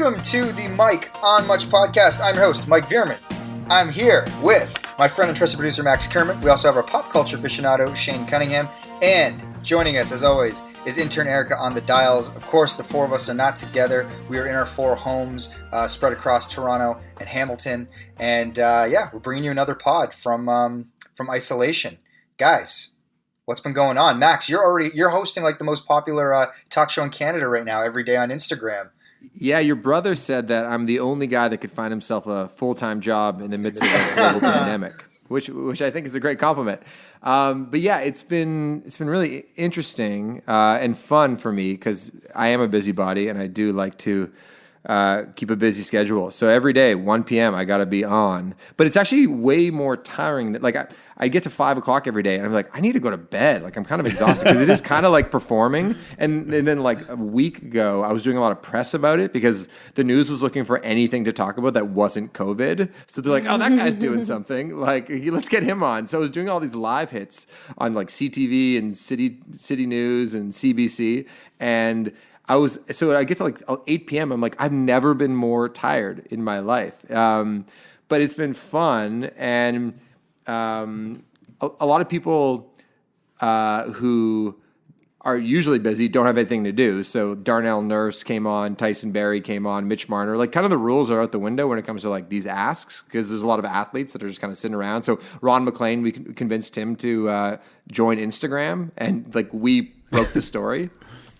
Welcome to the Mike on Much podcast. I'm your host, Mike Veerman. I'm here with my friend and trusted producer, Max Kermit. We also have our pop culture aficionado, Shane Cunningham. And joining us, as always, is intern Erica on the dials. Of course, the four of us are not together. We are in our four homes, spread across Toronto and Hamilton. And we're bringing you another pod from isolation. Guys, what's been going on? Max, you're hosting like the most popular talk show in Canada right now, every day on Instagram. Yeah, your brother said that I'm the only guy that could find himself a full-time job in the midst of a global pandemic, which I think is a great compliment. But yeah, it's been really interesting and fun for me because I am a busybody and I do like to keep a busy schedule. So every day, 1 p.m., I got to be on. But it's actually way more tiring. Like I get to 5 o'clock every day and I'm like, I need to go to bed. Like I'm kind of exhausted because it is kind of like performing. And then like a week ago, I was doing a lot of press about it because the news was looking for anything to talk about that wasn't COVID. So they're like, oh, that guy's doing something. Like, let's get him on. So I was doing all these live hits on like CTV and City News and CBC. And so I get to like 8 p.m. I'm like, I've never been more tired in my life. But it's been fun. And a lot of people who are usually busy don't have anything to do. So Darnell Nurse came on, Tyson Berry came on, Mitch Marner. Like kind of the rules are out the window when it comes to like these asks because there's a lot of athletes that are just kind of sitting around. So Ron McLean, we convinced him to join Instagram and like we broke the story.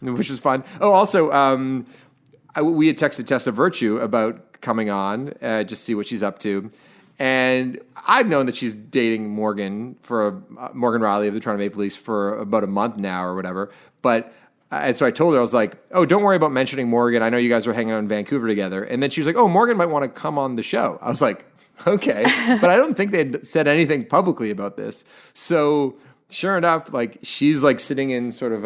Which was fun. Oh, also, we had texted Tessa Virtue about coming on, just see what she's up to. And I've known that she's dating Morgan Riley of the Toronto Maple Leafs for about a month now or whatever. But and so I told her, I was like, oh, don't worry about mentioning Morgan. I know you guys were hanging out in Vancouver together. And then she was like, oh, Morgan might want to come on the show. I was like, okay. But I don't think they had said anything publicly about this. So sure enough, like she's like sitting in sort of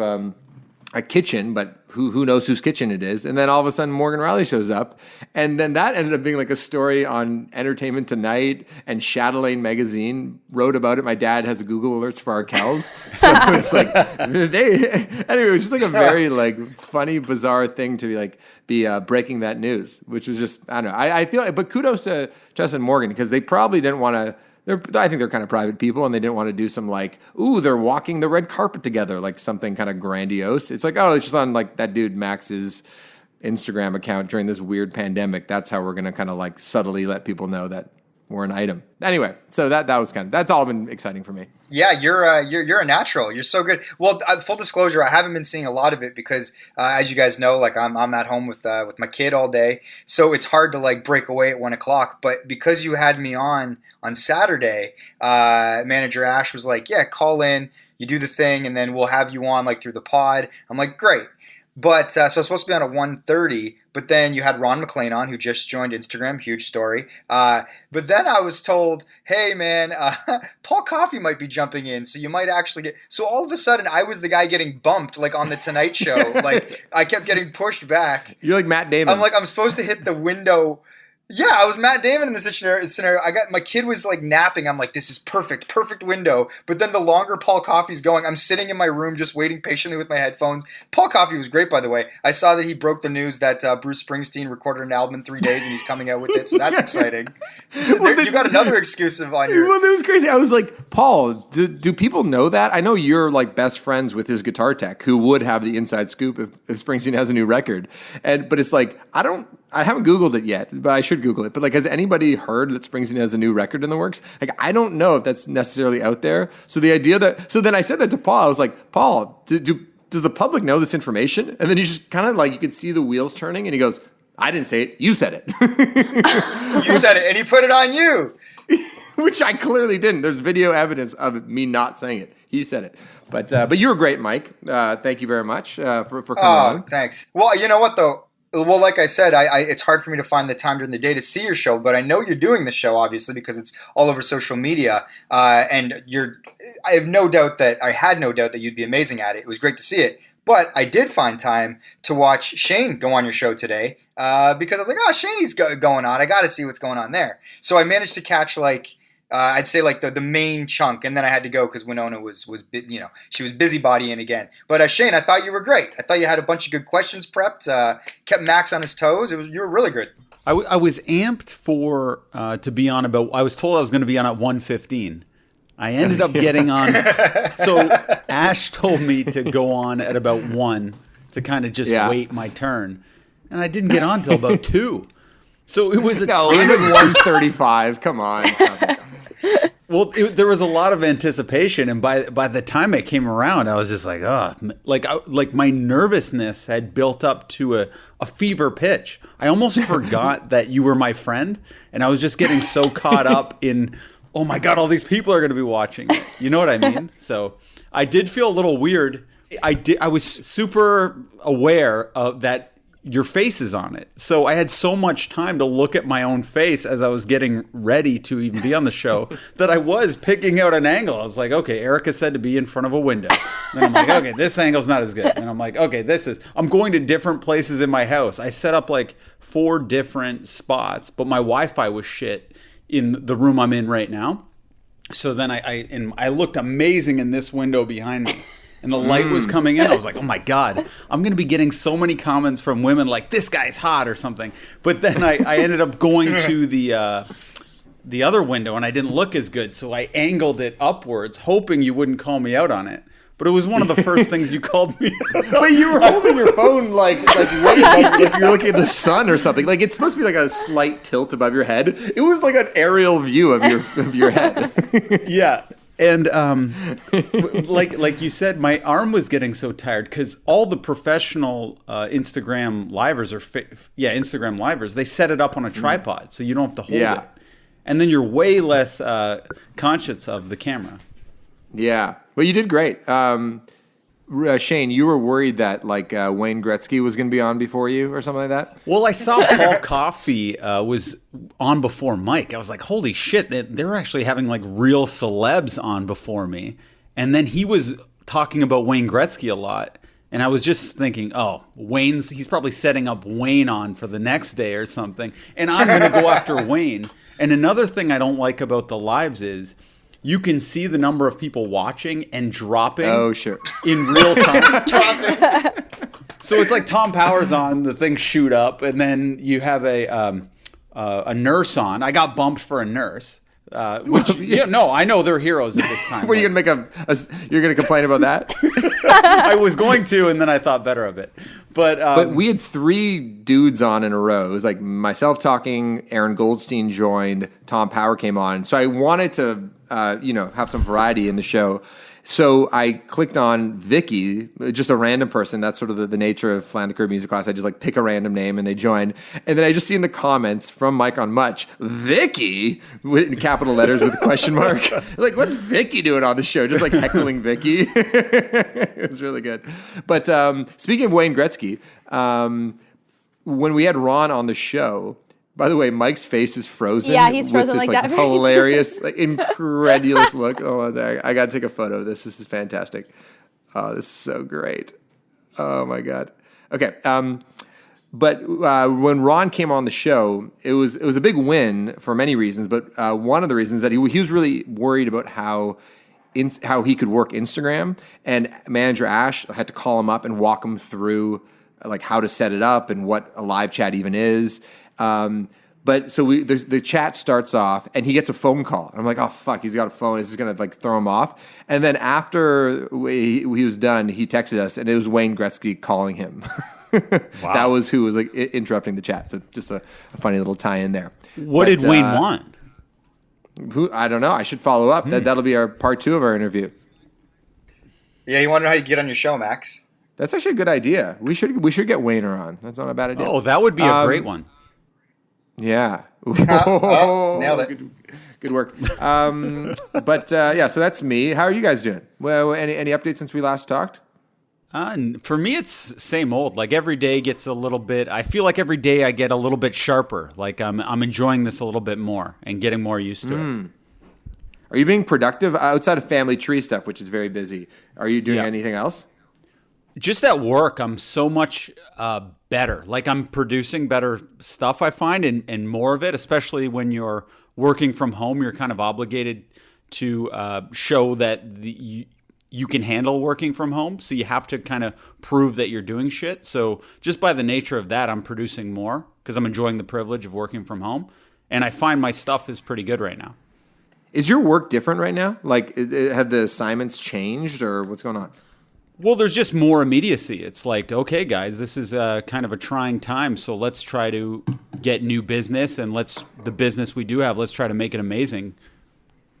a kitchen, but who knows whose kitchen it is. And then all of a sudden Morgan Riley shows up. And then that ended up being like a story on Entertainment Tonight, and Chatelaine magazine wrote about it. My dad has Google alerts for Arkells. So it's like, anyway, it was just like a very like funny, bizarre thing to be breaking that news, which was just, I don't know. I feel like, but kudos to Tess and Morgan because they probably didn't want to, I think they're kind of private people, and they didn't want to do some like, ooh, they're walking the red carpet together, like something kind of grandiose. It's like, oh, it's just on like that dude Max's Instagram account during this weird pandemic. That's how we're going to kind of like subtly let people know that we're an item. Anyway, so that's all been exciting for me. Yeah, you're a natural. You're so good. Well, full disclosure, I haven't been seeing a lot of it because, as you guys know, like I'm at home with my kid all day, so it's hard to like break away at 1 o'clock. But because you had me on Saturday, manager Ash was like, "Yeah, call in, you do the thing, and then we'll have you on like through the pod." I'm like, "Great." But so I was supposed to be on at 1:30, but then you had Ron McLean on, who just joined Instagram. Huge story. But then I was told, hey, man, Paul Coffey might be jumping in, so you might actually get... So all of a sudden, I was the guy getting bumped, like, on The Tonight Show. Like, I kept getting pushed back. You're like Matt Damon. I'm supposed to hit the window... Yeah, I was Matt Damon in this scenario. My kid was like napping. I'm like, this is perfect window. But then the longer Paul Coffey's going, I'm sitting in my room just waiting patiently with my headphones. Paul Coffey was great, by the way. I saw that he broke the news that Bruce Springsteen recorded an album in 3 days and he's coming out with it. So that's exciting. You got another exclusive on your... Well, that was crazy. I was like, Paul, do people know that? I know you're like best friends with his guitar tech who would have the inside scoop if Springsteen has a new record. But it's like, I haven't Googled it yet, but I should Google it. But like, has anybody heard that Springsteen has a new record in the works? Like, I don't know if that's necessarily out there. So the idea so then I said that to Paul. I was like, Paul, does the public know this information? And then he just kind of like, you could see the wheels turning and he goes, I didn't say it. You said it. You said it and he put it on you. Which I clearly didn't. There's video evidence of me not saying it. He said it. But you were great, Mike. Thank you very much for coming on. Thanks. Well, you know what though? Well, like I said, it's hard for me to find the time during the day to see your show, but I know you're doing the show, obviously, because it's all over social media. And I had no doubt that you'd be amazing at it. It was great to see it. But I did find time to watch Shane go on your show today because I was like, oh, Shane's going on. I got to see what's going on there. So I managed to catch like I'd say like the main chunk, and then I had to go because Winona she was busybodying again. But Shane, I thought you were great. I thought you had a bunch of good questions prepped. Kept Max on his toes. You were really good. I was amped for to be on about. I was told I was going to be on at 1:15. I ended up getting on. So Ash told me to go on at about 1 to kind of just wait my turn, and I didn't get on till about 2. So it was even 1:35. Come on. Well, there was a lot of anticipation, and by the time it came around, I was just like, like my nervousness had built up to a fever pitch. I almost forgot that you were my friend, and I was just getting so caught up in, oh my God, all these people are going to be watching it. You know what I mean? So I did feel a little weird. I was super aware of that. Your face is on it. So I had so much time to look at my own face as I was getting ready to even be on the show that I was picking out an angle. I was like, okay, Erica said to be in front of a window. Then I'm like, okay, this angle's not as good. And I'm like, okay, I'm going to different places in my house. I set up like 4 different spots, but my Wi-Fi was shit in the room I'm in right now. So then I looked amazing in this window behind me. And the light was coming in. I was like, oh my God, I'm going to be getting so many comments from women like, this guy's hot or something. But then I ended up going to the other window and I didn't look as good. So I angled it upwards, hoping you wouldn't call me out on it. But it was one of the first things you called me out on. But you were holding your phone like way like you're looking at the sun or something. Like it's supposed to be like a slight tilt above your head. It was like an aerial view of your head. Yeah. And like you said, my arm was getting so tired because all the professional Instagram livers Instagram livers, they set it up on a tripod so you don't have to hold it. And then you're way less conscious of the camera. Yeah. Well, you did great. Shane, you were worried that Wayne Gretzky was going to be on before you or something like that? Well, I saw Paul Coffey was on before Mike. I was like, holy shit, they're actually having like real celebs on before me. And then he was talking about Wayne Gretzky a lot. And I was just thinking, he's probably setting up Wayne on for the next day or something. And I'm going to go after Wayne. And another thing I don't like about the lives is you can see the number of people watching and dropping in real time. So it's like Tom Power's on, the things shoot up, and then you have a nurse on. I got bumped for a nurse. I know they're heroes at this time. Were you going to make you're going to complain about that? I was going to, and then I thought better of it. But we had 3 dudes on in a row. It was like myself talking, Aaron Goldstein joined, Tom Power came on. So I wanted to, have some variety in the show. So I clicked on Vicky, just a random person. That's sort of the nature of Flatten the Curb music class. I just pick a random name and they join. And then I just see in the comments from Mike on Much, Vicky, in capital letters with a question mark. Like, what's Vicky doing on the show? Just heckling Vicky. It was really good. But speaking of Wayne Gretzky, when we had Ron on the show, by the way, Mike's face is frozen. Yeah, he's frozen with this, like that. Hilarious, incredulous look. Oh, I got to take a photo of this. This is fantastic. Oh, this is so great. Oh my God. Okay. But when Ron came on the show, it was a big win for many reasons. But one of the reasons that he was really worried about how he could work Instagram, and manager Ash had to call him up and walk him through how to set it up and what a live chat even is. But so the chat starts off and he gets a phone call. I'm like, oh fuck, he's got a phone. This is gonna throw him off. And then after he was done, he texted us, and it was Wayne Gretzky calling him. Wow. That was who was interrupting the chat. So just a funny little tie in there. What did Wayne want? I don't know. I should follow up. That'll be our part 2 of our interview. Yeah, he wanted to know how you get on your show, Max. That's actually a good idea. We should get Wayner on. That's not a bad idea. Oh, that would be a great one. Yeah. Nailed it. Good work. But so that's me. How are you guys doing? Well, any updates since we last talked? For me, it's same old. Every day gets a little bit. I feel like every day I get a little bit sharper. I'm enjoying this a little bit more and getting more used to it. Are you being productive outside of family tree stuff, which is very busy? Are you doing anything else? Just at work, I'm so much better. Like I'm producing better stuff, I find, and more of it, especially when you're working from home. You're kind of obligated to show that you can handle working from home. So you have to kind of prove that you're doing shit. So just by the nature of that, I'm producing more because I'm enjoying the privilege of working from home. And I find my stuff is pretty good right now. Is your work different right now? Like, have the assignments changed or what's going on? Well, there's just more immediacy. It's like, okay, guys, this is kind of a trying time, so let's try to get new business, and the business we do have, let's try to make it amazing,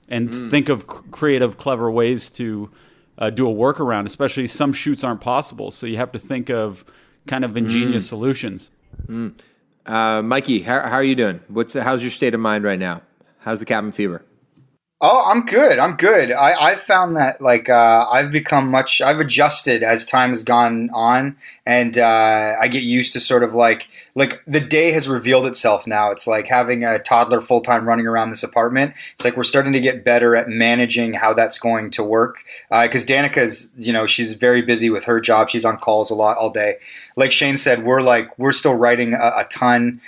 and think of creative, clever ways to do a workaround. Especially some shoots aren't possible, so you have to think of kind of ingenious solutions. Mikey, how are you doing? How's your state of mind right now? How's the cabin fever? Oh, I'm good. I've found that I've adjusted as time has gone on, and I get used to sort of like the day has revealed itself now. It's like having a toddler full time running around this apartment. It's like we're starting to get better at managing how that's going to work. Because Danica's, she's very busy with her job. She's on calls a lot all day. Like Shane said, we're still writing a ton.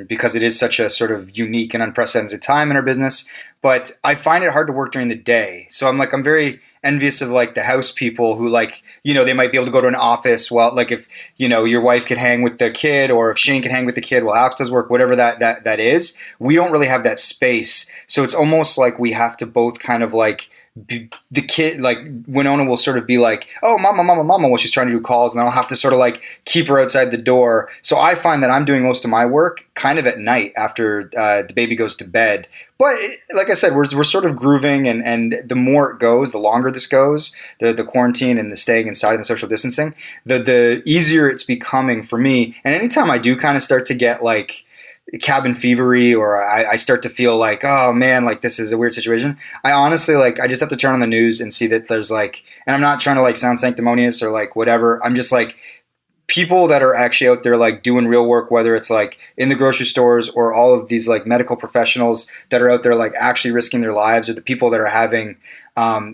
Because it is such a sort of unique and unprecedented time in our business. But I find it hard to work during the day. So I'm very envious of like the house people who they might be able to go to an office. Well, like if, your wife could hang with the kid, or if Shane can hang with the kid while Alex does work, whatever that is. We don't really have that space. So it's almost like we have to both kind of like the kid, like Winona will sort of be like, oh, mama, while she's trying to do calls, and I'll have to sort of like keep her outside the door. So I find that I'm doing most of my work kind of at night after the baby goes to bed. But like I said, we're sort of grooving, and the more it goes, the longer this goes, the quarantine and the staying inside and the social distancing, the easier it's becoming for me. And anytime I do kind of start to get like cabin fevery, or I start to feel like, oh man, like this is a weird situation, I honestly I just have to turn on the news and see that there's and I'm not trying to like sound sanctimonious or like whatever. I'm just like, people that are actually out there like doing real work, whether it's like in the grocery stores or all of these like medical professionals that are out there like actually risking their lives, or the people that are having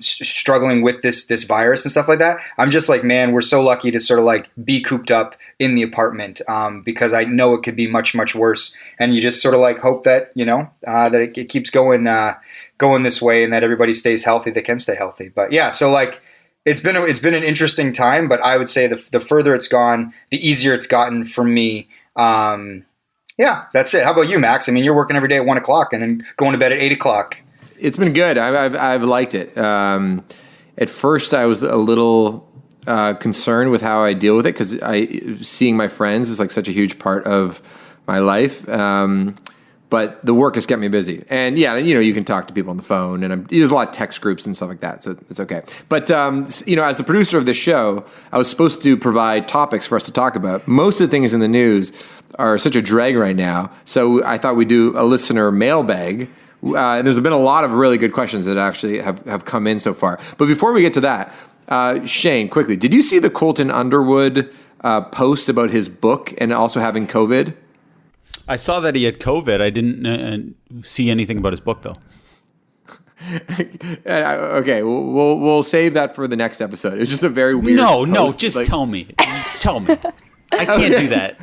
struggling with this virus and stuff like that. I'm just like, man, we're so lucky to sort of like be cooped up in the apartment, because I know it could be much, much worse. And you just sort of like hope that, that it keeps going this way, and that everybody stays healthy that can stay healthy. But yeah, so like it's been an interesting time, but I would say the further it's gone, the easier it's gotten for me. Yeah, that's it. How about you, Max? I mean, you're working every day at 1:00 and then going to bed at 8:00. It's been good. I've liked it. At first, I was a little concerned with how I deal with it, because seeing my friends is like such a huge part of my life. But the work has kept me busy. And yeah, you can talk to people on the phone, and there's a lot of text groups and stuff like that, so it's okay. But, as the producer of this show, I was supposed to provide topics for us to talk about. Most of the things in the news are such a drag right now, so I thought we'd do a listener mailbag. And there's been a lot of really good questions that actually have come in so far. But before we get to that, Shane, quickly, did you see the Colton Underwood post about his book and also having COVID? I saw that he had COVID. I didn't see anything about his book, though. Okay, we'll save that for the next episode. It was just a very weird post. Just tell me. Tell me. I can't do that.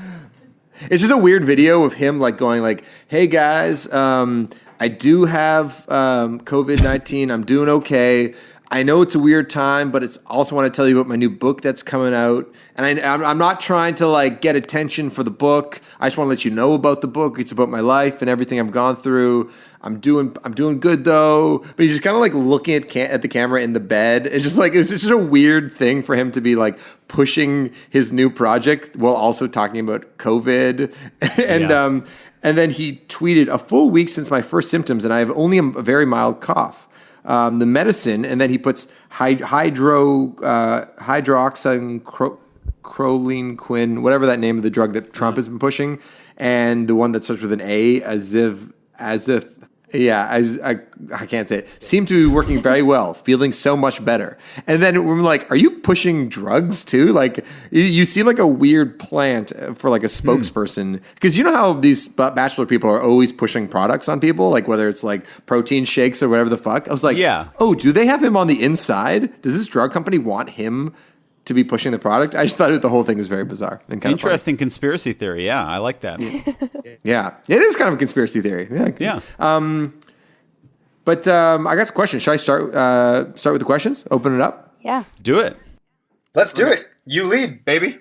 It's just a weird video of him like going like, hey guys, I do have COVID-19. I'm doing okay. I know it's a weird time, but it's also want to tell you about my new book that's coming out. And I'm not trying to like get attention for the book. I just want to let you know about the book. It's about my life and everything I've gone through. I'm doing good though. But he's just kind of like looking at the camera in the bed. It's just like, it was just a weird thing for him to be like pushing his new project while also talking about COVID. And then he tweeted, a full week since my first symptoms, and I have only a very mild cough. The medicine, and then he puts hydroxychloroquine, whatever that name of the drug that Trump has been pushing, and the one that starts with an A, as if I can't say it, seem to be working very well, feeling so much better. And then we're like, are you pushing drugs too? Like, you seem like a weird plant for like a spokesperson. Because you know how these Bachelor people are always pushing products on people, like whether it's like protein shakes or whatever the fuck. I was like, yeah. Oh, do they have him on the inside? Does this drug company want him to be pushing the product. I just thought the whole thing was very bizarre and kind Interesting conspiracy theory. Yeah, I like that. Yeah, it is kind of a conspiracy theory. Yeah. But I got some questions. Should I start with the questions? Open it up? Yeah. Do it. Let's do it. You lead, baby.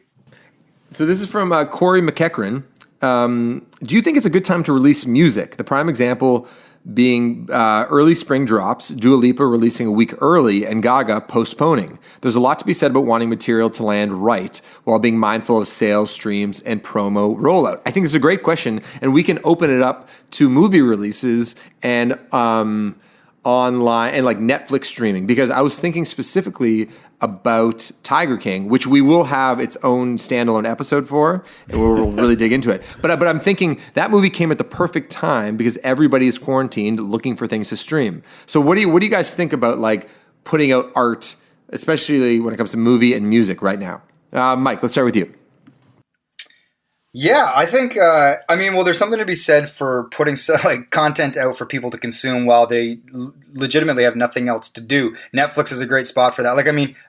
So this is from Corey McEachran. Do you think it's a good time to release music? The prime example being early spring drops, Dua Lipa releasing a week early, and Gaga postponing. There's a lot to be said about wanting material to land right while being mindful of sales, streams, and promo rollout. I think it's a great question, and we can open it up to movie releases and online and like Netflix streaming, because I was thinking specifically about Tiger King, which we will have its own standalone episode for, and we'll really dig into it. But I'm thinking that movie came at the perfect time because everybody is quarantined looking for things to stream. So what do you guys think about like putting out art, especially when it comes to movie and music right now? Mike, let's start with you. Yeah, I think, there's something to be said for putting like content out for people to consume while they legitimately have nothing else to do. Netflix is a great spot for that. Like,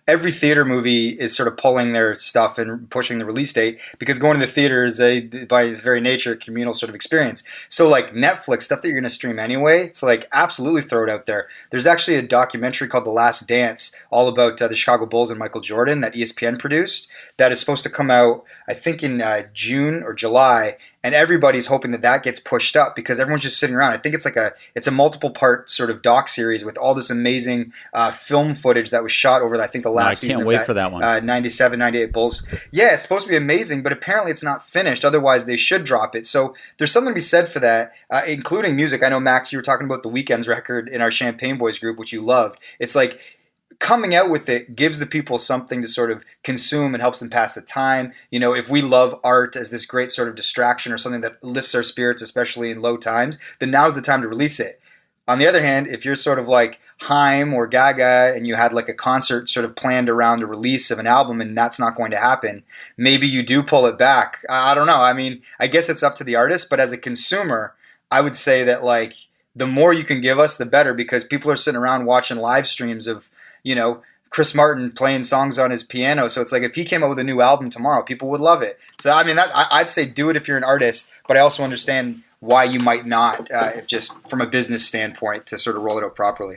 every theater movie is sort of pulling their stuff and pushing the release date because going to the theater is by its very nature, a communal sort of experience. So like Netflix, stuff that you're going to stream anyway, it's like absolutely throw it out there. There's actually a documentary called The Last Dance all about the Chicago Bulls and Michael Jordan that ESPN produced that is supposed to come out, I think in June or July, and everybody's hoping that gets pushed up because everyone's just sitting around. I think it's a multiple part sort of doc series with all this amazing film footage that was shot over the last season. I can't wait for that one. 97, 98 Bulls. Yeah, it's supposed to be amazing, but apparently it's not finished. Otherwise, they should drop it. So there's something to be said for that, including music. I know, Max, you were talking about the Weeknd's record in our Champagne Boys group, which you loved. It's like coming out with it gives the people something to sort of consume and helps them pass the time. If we love art as this great sort of distraction or something that lifts our spirits, especially in low times, then now's the time to release it. On the other hand, if you're sort of like Haim or Gaga and you had like a concert sort of planned around the release of an album and that's not going to happen, maybe you do pull it back. I don't know. I guess it's up to the artist, but as a consumer, I would say that like the more you can give us, the better, because people are sitting around watching live streams of Chris Martin playing songs on his piano. So it's like if he came out with a new album tomorrow, people would love it. So I'd say do it if you're an artist, but I also understand why you might not, just from a business standpoint, to sort of roll it out properly.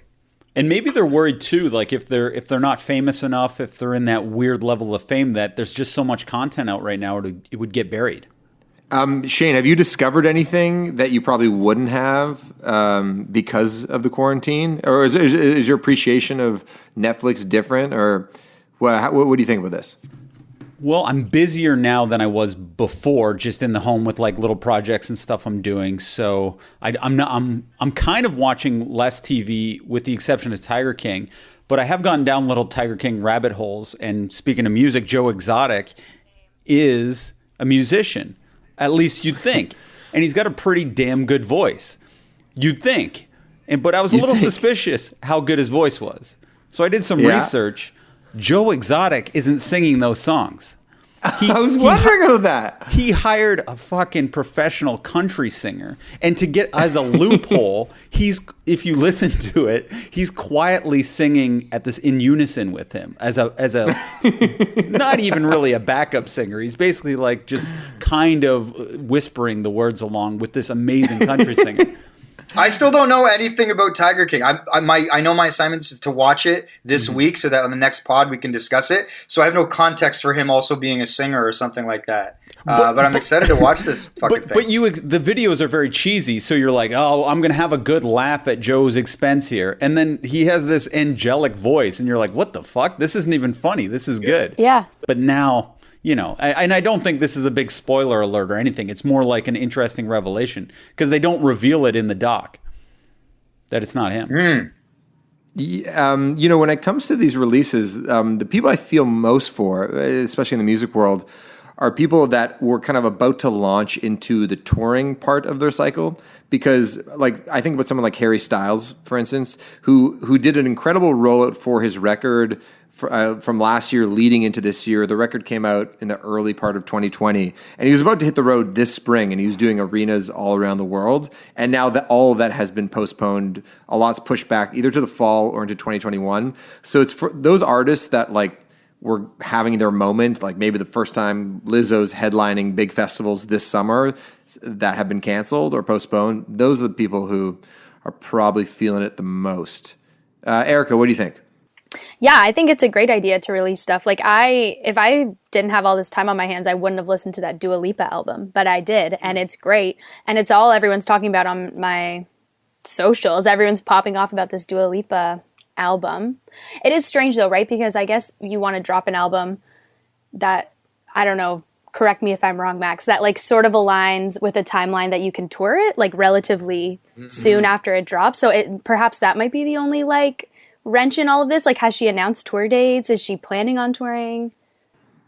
And maybe they're worried too, like if they're not famous enough, if they're in that weird level of fame that there's just so much content out right now, it would get buried. Shane, have you discovered anything that you probably wouldn't have because of the quarantine? Or is your appreciation of Netflix different? Or what do you think about this? Well, I'm busier now than I was before, just in the home with like little projects and stuff I'm doing. So I'm kind of watching less TV, with the exception of Tiger King. But I have gone down little Tiger King rabbit holes. And speaking of music, Joe Exotic is a musician. At least you'd think. And he's got a pretty damn good voice. You'd think. But I was a little suspicious how good his voice was. So I did some research. Joe Exotic isn't singing those songs. I was wondering about that. He hired a fucking professional country singer. And to get as a loophole, if you listen to it, he's quietly singing in unison with him as a not even really a backup singer. He's basically like just kind of whispering the words along with this amazing country singer. I still don't know anything about Tiger King. I know my assignment is to watch it this week so that on the next pod we can discuss it. So I have no context for him also being a singer or something like that. But I'm excited to watch this fucking thing. But the videos are very cheesy, so you're like, oh, I'm going to have a good laugh at Joe's expense here. And then he has this angelic voice, and you're like, what the fuck? This isn't even funny. This is good. Yeah. But now... and I don't think this is a big spoiler alert or anything. It's more like an interesting revelation because they don't reveal it in the doc that it's not him. When it comes to these releases, the people I feel most for, especially in the music world, are people that were kind of about to launch into the touring part of their cycle. Because, like, I think about someone like Harry Styles, for instance, who did an incredible rollout for his record from last year leading into this year. The record came out in the early part of 2020, and he was about to hit the road this spring, and he was doing arenas all around the world. And now that all of that has been postponed, a lot's pushed back either to the fall or into 2021. So it's for those artists that like were having their moment, like maybe the first time Lizzo's headlining big festivals this summer that have been canceled or postponed. Those are the people who are probably feeling it the most. Erica, what do you think? Yeah, I think it's a great idea to release stuff. Like if I didn't have all this time on my hands, I wouldn't have listened to that Dua Lipa album, but I did, and it's great. And it's all everyone's talking about on my socials. Everyone's popping off about this Dua Lipa album. It is strange though, right? Because I guess you want to drop an album that, I don't know, correct me if I'm wrong, Max, that like sort of aligns with a timeline that you can tour it like relatively soon after it drops. So perhaps that might be the only like wrench in all of this. Like, has she announced tour dates? Is she planning on touring?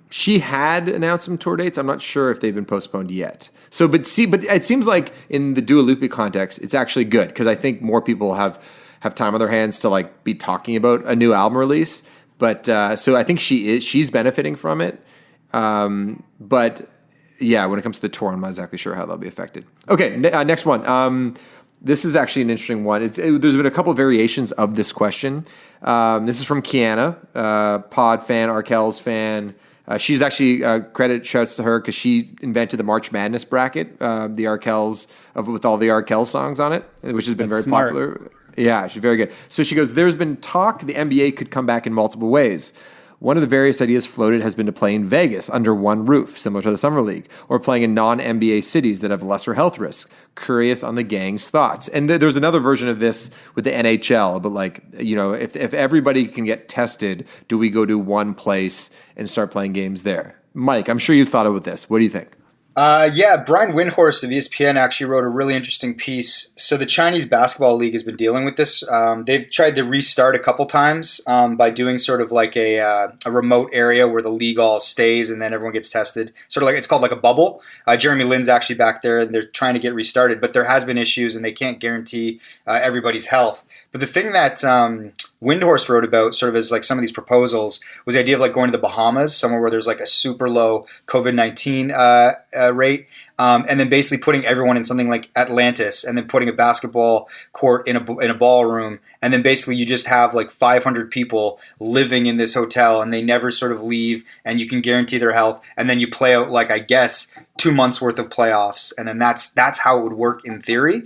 She had announced some tour dates. I'm not sure if they've been postponed yet. So, but it seems like in the Dua Lipa context, it's actually good because I think more people have time on their hands to like be talking about a new album release. But so I think she's benefiting from it. But yeah, when it comes to the tour, I'm not exactly sure how that'll be affected. Okay, next one. This is actually an interesting one. There's been a couple of variations of this question. This is from Kiana, Pod fan, Arkells fan. She's actually shouts to her because she invented the March Madness bracket, the Arkells with all the Arkells songs on it, which has been very popular. Yeah, she's very good. So she goes, there's been talk the NBA could come back in multiple ways. One of the various ideas floated has been to play in Vegas under one roof, similar to the Summer League, or playing in non-NBA cities that have lesser health risks. Curious on the gang's thoughts. And there's another version of this with the NHL, but like, you know, if everybody can get tested, do we go to one place and start playing games there? Mike, I'm sure you've thought about this. What do you think? Yeah, Brian Windhorst of ESPN actually wrote a really interesting piece. So the Chinese Basketball League has been dealing with this. They've tried to restart a couple times by doing sort of like a remote area where the league all stays and then everyone gets tested. Sort of like it's called like a bubble. Jeremy Lin's actually back there and they're trying to get restarted, but there has been issues and they can't guarantee everybody's health. But the thing that Windhorst wrote about sort of as like some of these proposals was the idea of like going to the Bahamas, somewhere where there's like a super low COVID-19 rate, and then basically putting everyone in something like Atlantis and then putting a basketball court in a ballroom, and then basically you just have like 500 people living in this hotel and they never sort of leave and you can guarantee their health, and then you play out like I guess 2 months worth of playoffs, and then that's how it would work in theory.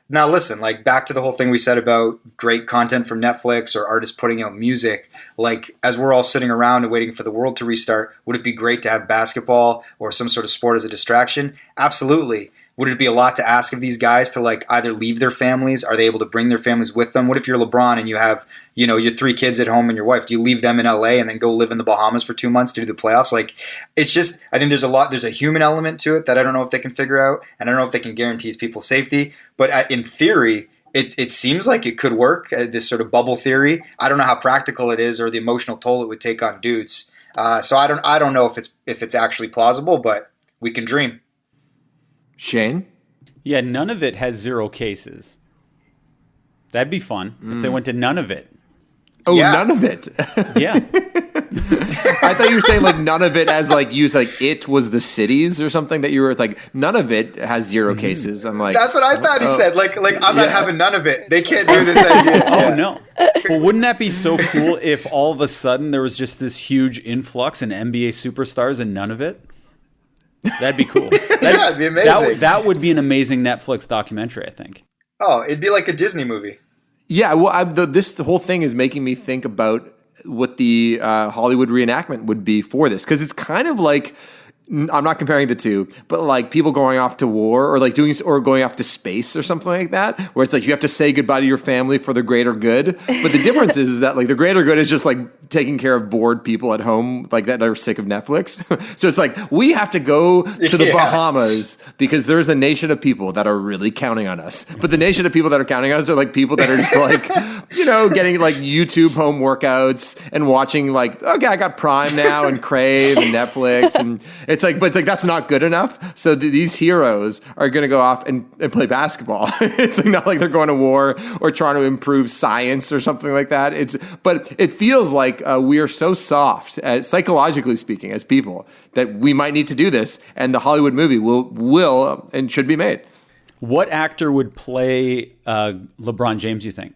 Now listen, like back to the whole thing we said about great content from Netflix or artists putting out music, like as we're all sitting around and waiting for the world to restart, would it be great to have basketball or some sort of sport as a distraction? Absolutely. Would it be a lot to ask of these guys to like either leave their families? Are they able to bring their families with them? What if you're LeBron and you have, you know, your 3 kids at home and your wife? Do you leave them in LA and then go live in the Bahamas for 2 months to do the playoffs? Like, it's just, I think there's a human element to it that I don't know if they can figure out, and I don't know if they can guarantee people's safety. But in theory, it seems like it could work, this sort of bubble theory. I don't know how practical it is or the emotional toll it would take on dudes. So I don't know if it's actually plausible, but we can dream. Shane? Yeah, none of it has 0 cases. That'd be fun if they went to none of it. Oh, Yeah. None of it. Yeah. I thought you were saying like none of it as like you said, like it was the cities or something that you were like none of it has 0 cases. I'm like That's what I thought he said. Like I'm not having none of it. They can't do this idea. Oh, no. Well, wouldn't that be so cool if all of a sudden there was just this huge influx in NBA superstars and none of it? That'd be cool. Yeah, it'd be amazing. That would be an amazing Netflix documentary, I think. Oh, it'd be like a Disney movie. Yeah, well, the whole thing is making me think about what the Hollywood reenactment would be for this, because it's kind of like, I'm not comparing the two, but like people going off to war or like going off to space or something like that, where it's like you have to say goodbye to your family for the greater good. But the difference is that like the greater good is just like taking care of bored people at home like that are sick of Netflix. So it's like we have to go to the Bahamas because there's a nation of people that are really counting on us. But the nation of people that are counting on us are like people that are just like, you know, getting like YouTube home workouts and watching like, okay, I got Prime now and Crave and Netflix, and it's like, but it's like that's not good enough. So these heroes are going to go off and play basketball. It's like not like they're going to war or trying to improve science or something like that. But it feels like we are so soft, psychologically speaking, as people, that we might need to do this, and the Hollywood movie will and should be made. What actor would play LeBron James, you think?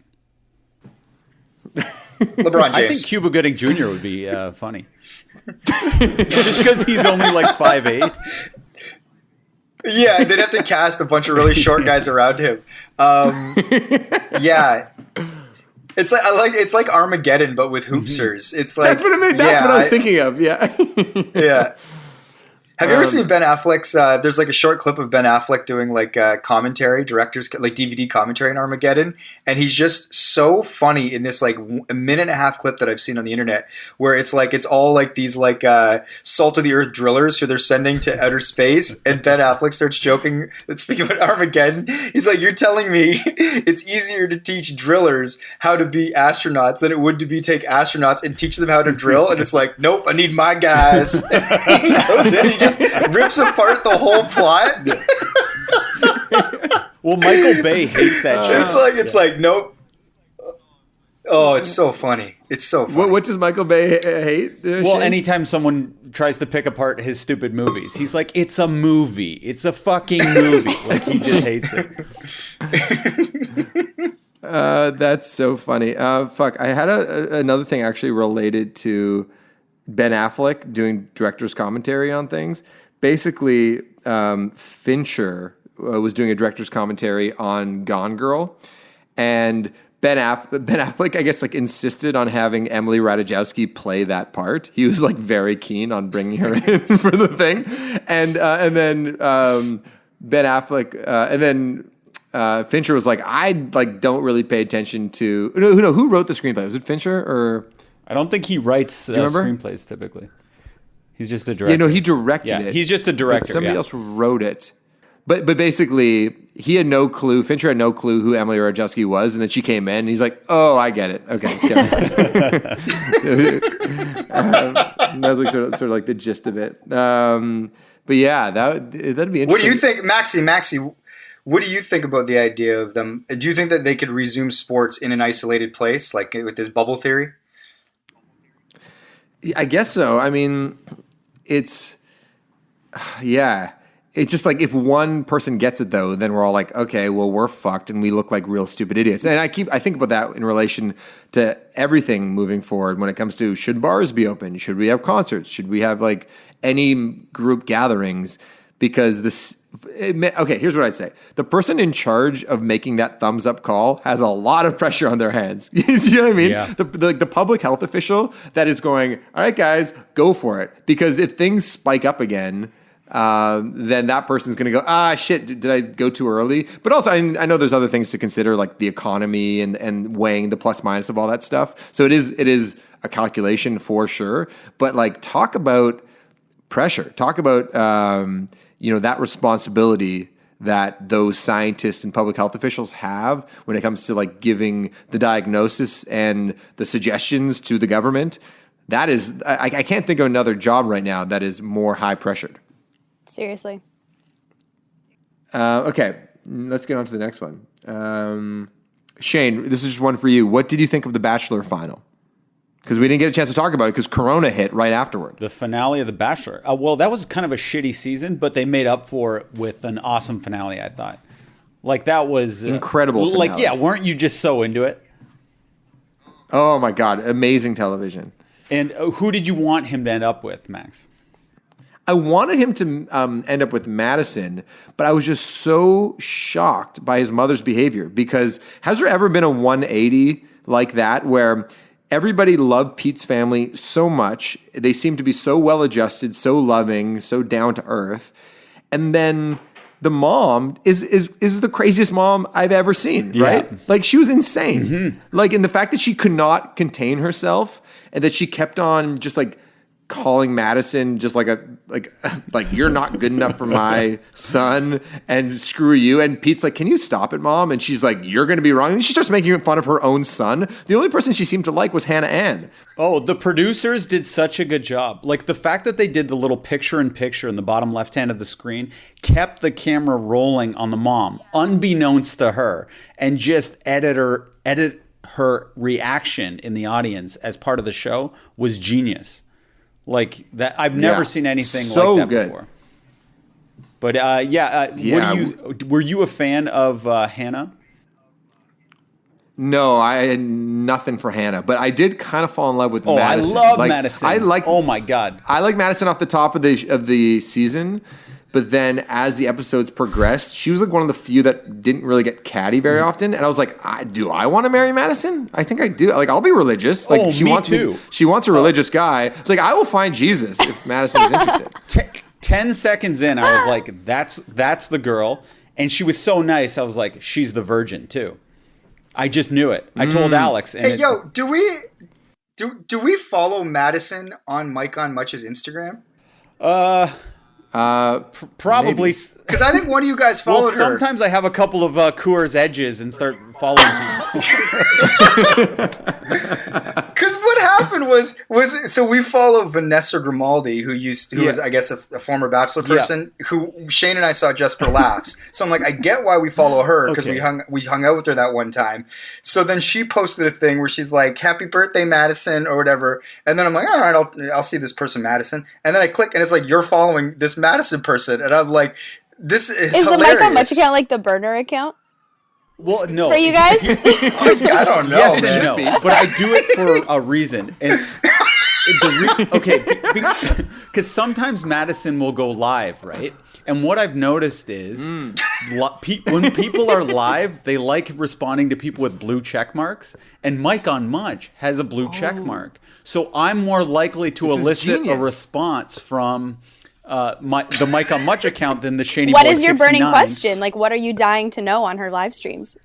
LeBron James. I think Cuba Gooding Jr. would be funny. Just because he's only like 5'8". Yeah, they'd have to cast a bunch of really short guys around him. Yeah. It's like Armageddon, but with hoopsters. It's like That's what I mean. That's what I was thinking of. Yeah. Yeah. Have you ever seen Ben Affleck's? There's like a short clip of Ben Affleck doing like commentary, director's like DVD commentary on Armageddon, and he's just so funny in this like a minute and a half clip that I've seen on the internet, where it's all like these like salt of the earth drillers who they're sending to outer space, and Ben Affleck starts joking, speaking about Armageddon. He's like, "You're telling me it's easier to teach drillers how to be astronauts than it would to take astronauts and teach them how to drill?" And it's like, "Nope, I need my guys." And he goes in, he just rips apart the whole plot. Well, Michael Bay hates that shit. It's like nope. Oh, it's so funny. It's so funny. What does Michael Bay hate? Well, Shane? anytime someone tries to pick apart his stupid movies, he's like, "It's a movie. It's a fucking movie." Like, he just hates it. That's so funny. Fuck, I had another thing actually related to Ben Affleck doing director's commentary on things. Basically, Fincher was doing a director's commentary on Gone Girl, and Ben Affleck, I guess, like insisted on having Emily Ratajkowski play that part. He was like very keen on bringing her in for the thing, and then Ben Affleck, and then Fincher was like, I like don't really pay attention to who wrote the screenplay? Was it Fincher or? I don't think he writes screenplays typically. He's just a director. Yeah, no, he directed it. He's just a director. But somebody else wrote it. But basically, he had no clue. Fincher had no clue who Emily Ratajkowski was, and then she came in, and he's like, "Oh, I get it. Okay." That's like sort of like the gist of it. But yeah, that'd be interesting. What do you think, Maxi? What do you think about the idea of them? Do you think that they could resume sports in an isolated place, like with this bubble theory? I guess so. I mean, it's just like if one person gets it though, then we're all like, okay, well, we're fucked and we look like real stupid idiots. And I think about that in relation to everything moving forward when it comes to, should bars be open? Should we have concerts? Should we have like any group gatherings? Because okay, here's what I'd say. The person in charge of making that thumbs up call has a lot of pressure on their hands. You know what I mean? Yeah. The public health official that is going, all right, guys, go for it. Because if things spike up again, then that person's going to go, shit, did I go too early? But also, I know there's other things to consider, like the economy and weighing the plus minus of all that stuff. So it is a calculation for sure. But like, talk about pressure. Talk about that responsibility that those scientists and public health officials have when it comes to like giving the diagnosis and the suggestions to the government. That is, I can't think of another job right now that is more high pressured. Seriously. Okay, let's get on to the next one. Shane, this is just one for you. What did you think of the Bachelor final? Because we didn't get a chance to talk about it because Corona hit right afterward. The finale of The Bachelor. Well, that was kind of a shitty season, but they made up for it with an awesome finale, I thought. Like, that was... incredible finale. Like, yeah, weren't you just so into it? Oh, my God. Amazing television. And who did you want him to end up with, Max? I wanted him to end up with Madison, but I was just so shocked by his mother's behavior because has there ever been a 180 like that where... everybody loved Pete's family so much. They seemed to be so well-adjusted, so loving, so down to earth. And then the mom is the craziest mom I've ever seen, right? Yeah. Like, she was insane. Mm-hmm. Like, in the fact that she could not contain herself and that she kept on just, like, calling Madison just like you're not good enough for my son and screw you. And Pete's like, can you stop it, Mom? And she's like, you're going to be wrong. And she starts making fun of her own son. The only person she seemed to like was Hannah Ann. Oh, the producers did such a good job. Like the fact that they did the little picture-in-picture in the bottom left hand of the screen kept the camera rolling on the mom, unbeknownst to her, and just edit her reaction in the audience as part of the show was genius. Like that, I've never seen anything so like that good. before. But were you a fan of Hannah? No, I had nothing for Hannah, but I did kind of fall in love with Oh, Madison. I love Madison. I like. Oh my god. I like Madison off the top of the season, but then as the episodes progressed, she was like one of the few that didn't really get catty very often. And I was like, do I want to marry Madison? I think I do. Like, I'll be religious. Like, she me wants too. She wants a religious guy. Like, I will find Jesus if Madison is interested. 10 seconds in, I was like, that's the girl. And she was so nice. I was like, she's the virgin too. I just knew it. I told Alex. And Hey, yo, do we follow Madison on Mike on Much's Instagram? Probably. Because I think one of you guys followed Well, her. sometimes I have a couple of Coors Edges and start following people. Because what happened was so we follow Vanessa Grimaldi, who was I guess a former Bachelor person, who Shane and I saw just for laughs. So I'm like, I get why we follow her because we hung out with her that one time. So then she posted a thing where she's like, "Happy birthday, Madison," or whatever. And then I'm like, all right, I'll see this person, Madison. And then I click, and it's like, you're following this Madison person, and I'm like, this is hilarious. the Mike on Much account like the burner account Well, no. for you guys? I don't know. Yes man. and no. But I do it for a reason. And because sometimes Madison will go live, right? And what I've noticed is when people are live, they like responding to people with blue check marks. And Mike on Much has a blue check mark. So I'm more likely to elicit a response from the Mike on Much account than the Shaney What Boy is your 69. burning question? Like, what are you dying to know on her live streams?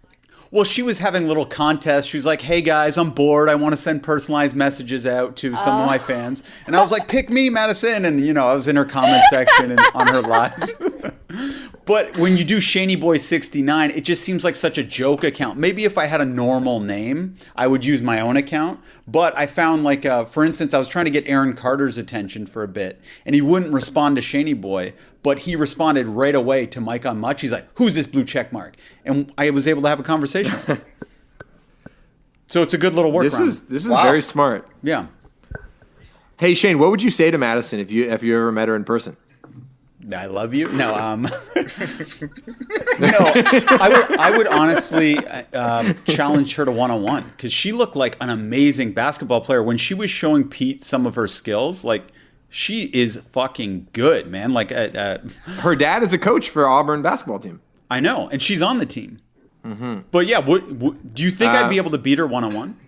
Well, she was having little contests. She was like, "Hey guys, I'm bored. I want to send personalized messages out to some of my fans." And I was like, "Pick me, Madison." And I was in her comment section and on her lives. But when you do Shaney Boy 69, it just seems like such a joke account. Maybe if I had a normal name, I would use my own account. But I found, like, for instance, I was trying to get Aaron Carter's attention for a bit, and he wouldn't respond to Shaney Boy, but he responded right away to Mike on Much. He's like, "Who's this blue check mark?" And I was able to have a conversation. So it's a good little workaround. This is very smart. Yeah. Hey, Shane, what would you say to Madison if you ever met her in person? I love you. No, no. I would honestly challenge her to one-on-one because she looked like an amazing basketball player when she was showing Pete some of her skills. Like, she is fucking good, man. Like, her dad is a coach for Auburn basketball team. I know, and she's on the team. Mm-hmm. But yeah, do you think I'd be able to beat her one-on-one?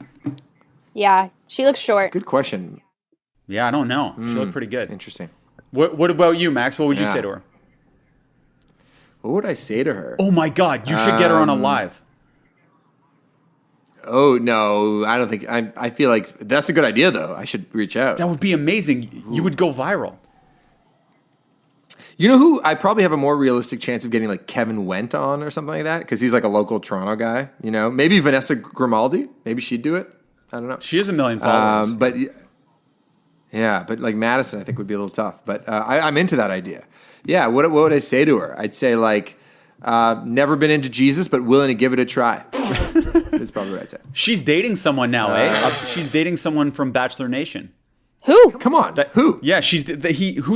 Yeah, she looks short. Good question. Yeah, I don't know. She looked pretty good. Interesting. What about you, Max? What would you say to her? What would I say to her? Oh my God, you should get her on a live. Oh no, I don't think. I feel like that's a good idea though. I should reach out. That would be amazing. You would go viral. You know who I probably have a more realistic chance of getting, like Kevin Wendt on or something like that, because he's like a local Toronto guy. Maybe Vanessa Grimaldi. Maybe she'd do it. I don't know. She has 1 million followers. But like Madison, I think would be a little tough. But I'm into that idea. Yeah. What would I say to her? I'd say like, never been into Jesus, but willing to give it a try. That's probably what I'd say. She's dating someone now, eh? She's dating someone from Bachelor Nation. Who? Come on. Who? Yeah, who's